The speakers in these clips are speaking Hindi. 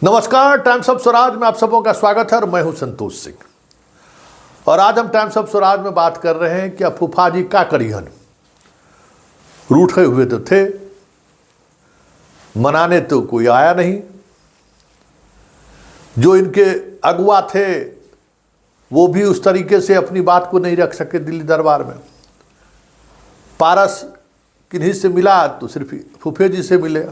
नमस्कार, टाइम्स ऑफ स्वराज में आप सबों का स्वागत है और मैं हूं संतोष सिंह। और आज हम टाइम्स ऑफ स्वराज में बात कर रहे हैं कि अब फूफा जी का करिहन। रूठे हुए तो थे, मनाने तो कोई आया नहीं। जो इनके अगुआ थे वो भी उस तरीके से अपनी बात को नहीं रख सके दिल्ली दरबार में। पारस किन्हीं से मिला तो सिर्फ फूफे जी से मिले,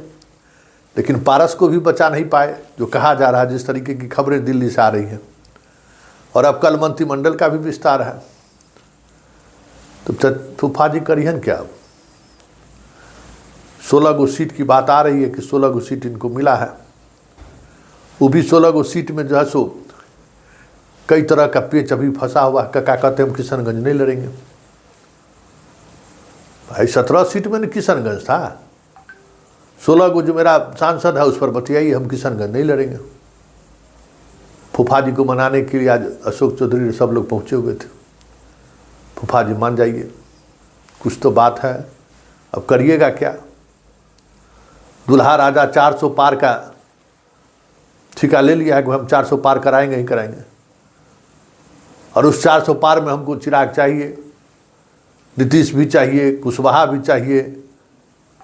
लेकिन पारस को भी बचा नहीं पाए, जो कहा जा रहा है, जिस तरीके की खबरें दिल्ली से आ रही हैं। और अब कल मंत्रिमंडल का भी विस्तार है, तो फूफा जी करिहन क्या? अब 16 गो सीट की बात आ रही है कि 16 गो सीट इनको मिला है। वो भी 16 गो सीट में जो है सो कई तरह का पेच अभी फंसा हुआ। क्या कहते हैं, हम किशनगंज नहीं लड़ेंगे। भाई 17 सीट में किशनगंज था, 16 को जो मेरा सांसद है उस पर बतियाइए, हम किशनगंज नहीं लड़ेंगे। फूफा जी को मनाने के लिए आज अशोक चौधरी सब लोग पहुंचे हुए थे। फूफा जी मान जाइए, कुछ तो बात है, अब करिएगा क्या? दुल्हा राजा 400 पार का ठिका ले लिया है कि हम 400 पार कराएंगे ही कराएंगे। और उस 400 पार में हमको चिराग चाहिए, नीतीश भी चाहिए, कुशवाहा भी चाहिए,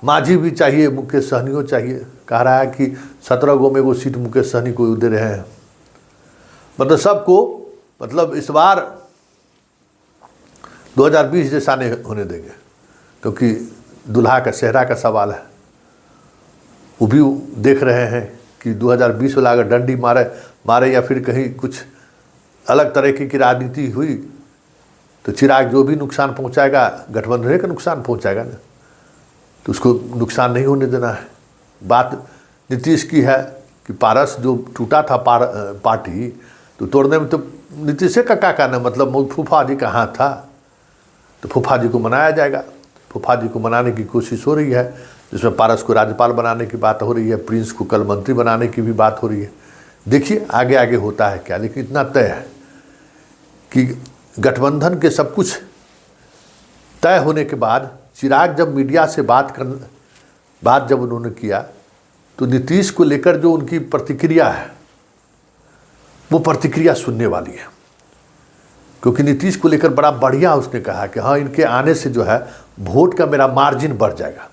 मांझी भी चाहिए, मुकेश सहनियों चाहिए। कह रहा है कि 17 गो में वो सीट मुकेश सहनी को दे रहे हैं। मतलब सबको, मतलब इस बार 2020 जैसा नहीं होने देंगे, क्योंकि दुल्हा का सेहरा का सवाल है। वो भी देख रहे हैं कि 2020 वाला अगर डंडी मारे या फिर कहीं कुछ अलग तरह की राजनीति हुई तो चिराग जो भी नुकसान पहुंचाएगा गठबंधन का नुकसान पहुंचाएगा ना, तो उसको नुकसान नहीं होने देना है। बात नीतीश की है कि पारस जो टूटा था पार्टी, तो तोड़ने में तो नीतीश का क्या कहना, मतलब फूफा जी का हाथ था। तो फूफा जी को मनाया जाएगा। फूफा जी को मनाने की कोशिश हो रही है, जिसमें पारस को राज्यपाल बनाने की बात हो रही है, प्रिंस को कल मंत्री बनाने की भी बात हो रही है। देखिए आगे आगे होता है क्या, लेकिन इतना तय है कि गठबंधन के सब कुछ तय होने के बाद चिराग जब मीडिया से बात जब उन्होंने किया, तो नीतीश को लेकर जो उनकी प्रतिक्रिया है वो प्रतिक्रिया सुनने वाली है। क्योंकि नीतीश को लेकर बड़ा बढ़िया उसने कहा कि हाँ, इनके आने से जो है वोट का मेरा मार्जिन बढ़ जाएगा।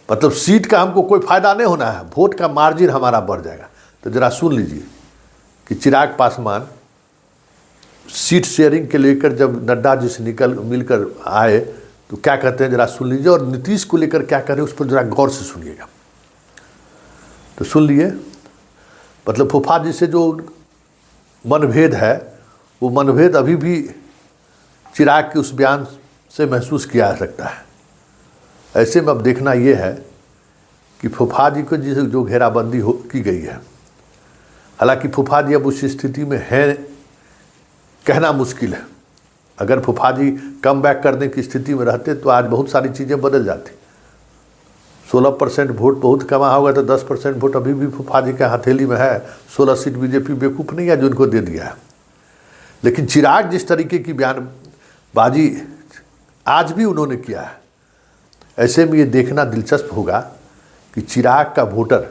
मतलब सीट का हमको कोई फायदा नहीं होना है, वोट का मार्जिन हमारा बढ़ जाएगा। तो जरा सुन लीजिए कि चिराग पासवान सीट शेयरिंग के लेकर जब नड्डा जी से मिलकर आए तो क्या कहते हैं, जरा सुन लीजिए। और नीतीश को लेकर क्या कह रहे हैं उस पर जरा गौर से सुनिएगा। तो सुन लिए, मतलब फूफा जी से जो मनभेद है वो मनभेद अभी भी चिराग के उस बयान से महसूस किया जा सकता है। ऐसे में अब देखना ये है कि फूफा जी को जो घेराबंदी की गई है, हालांकि फूफा जी अब उस स्थिति में हैं कहना मुश्किल है। अगर फूफा जी कम बैक करने की स्थिति में रहते तो आज बहुत सारी चीज़ें बदल जाती। 16% वोट बहुत कमा होगा, तो 10% वोट अभी भी फूफा जी के हथेली में है। 16 सीट बीजेपी बेवकूफ़ नहीं है जो उनको दे दिया है। लेकिन चिराग जिस तरीके की बयानबाजी आज भी उन्होंने किया है, ऐसे में ये देखना दिलचस्प होगा कि चिराग का वोटर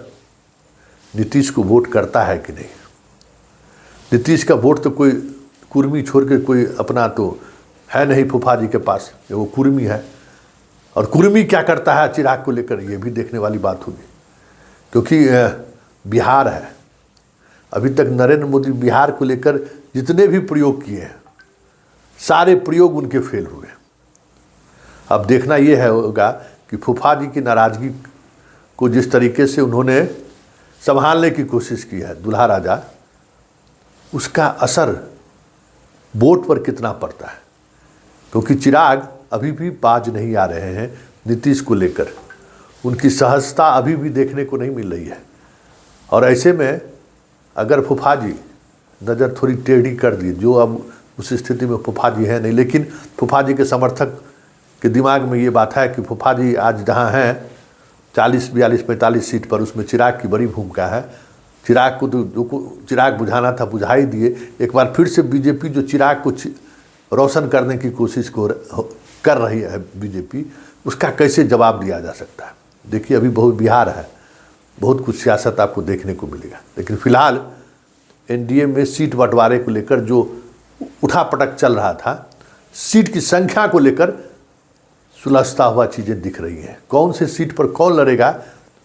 नीतीश को वोट करता है कि नहीं। नीतीश का वोट तो कोई कुर्मी छोड़ के कोई अपना तो है नहीं फूफा जी के पास, वो कुर्मी है। और कुर्मी क्या करता है चिराग को लेकर, ये भी देखने वाली बात होगी। क्योंकि बिहार है, अभी तक नरेंद्र मोदी बिहार को लेकर जितने भी प्रयोग किए हैं सारे प्रयोग उनके फेल हुए। अब देखना ये है होगा कि फूफा जी की नाराज़गी को जिस तरीके से उन्होंने संभालने की कोशिश की है दुल्हा राजा, उसका असर वोट पर कितना पड़ता है। क्योंकि चिराग अभी भी बाज नहीं आ रहे हैं नीतीश को लेकर, उनकी सहजता अभी भी देखने को नहीं मिल रही है। और ऐसे में अगर फूफा जी नज़र थोड़ी टेढ़ी कर दी, जो अब उस स्थिति में फूफा जी है नहीं, लेकिन फूफा जी के समर्थक के दिमाग में ये बात है कि फूफा जी आज जहाँ हैं 40, 42, 45 सीट पर, उसमें चिराग की बड़ी भूमिका है। चिराग को तो जो चिराग बुझाना था बुझा ही दिए। एक बार फिर से बीजेपी जो चिराग को रोशन करने की कोशिश कर रही है बीजेपी, उसका कैसे जवाब दिया जा सकता है। देखिए अभी बहुत बिहार है, बहुत कुछ सियासत आपको देखने को मिलेगा। लेकिन फिलहाल एनडीए में सीट बंटवारे को लेकर जो उठापटक चल रहा था, सीट की संख्या को लेकर सुलझता हुआ चीज़ें दिख रही हैं। कौन से सीट पर कौन लड़ेगा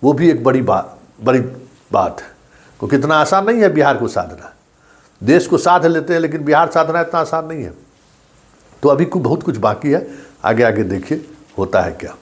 वो भी एक बड़ी बात है, क्योंकि इतना आसान नहीं है बिहार को साधना। देश को साध लेते हैं लेकिन बिहार साधना इतना आसान नहीं है। तो अभी बहुत कुछ बाकी है, आगे आगे देखिए होता है क्या।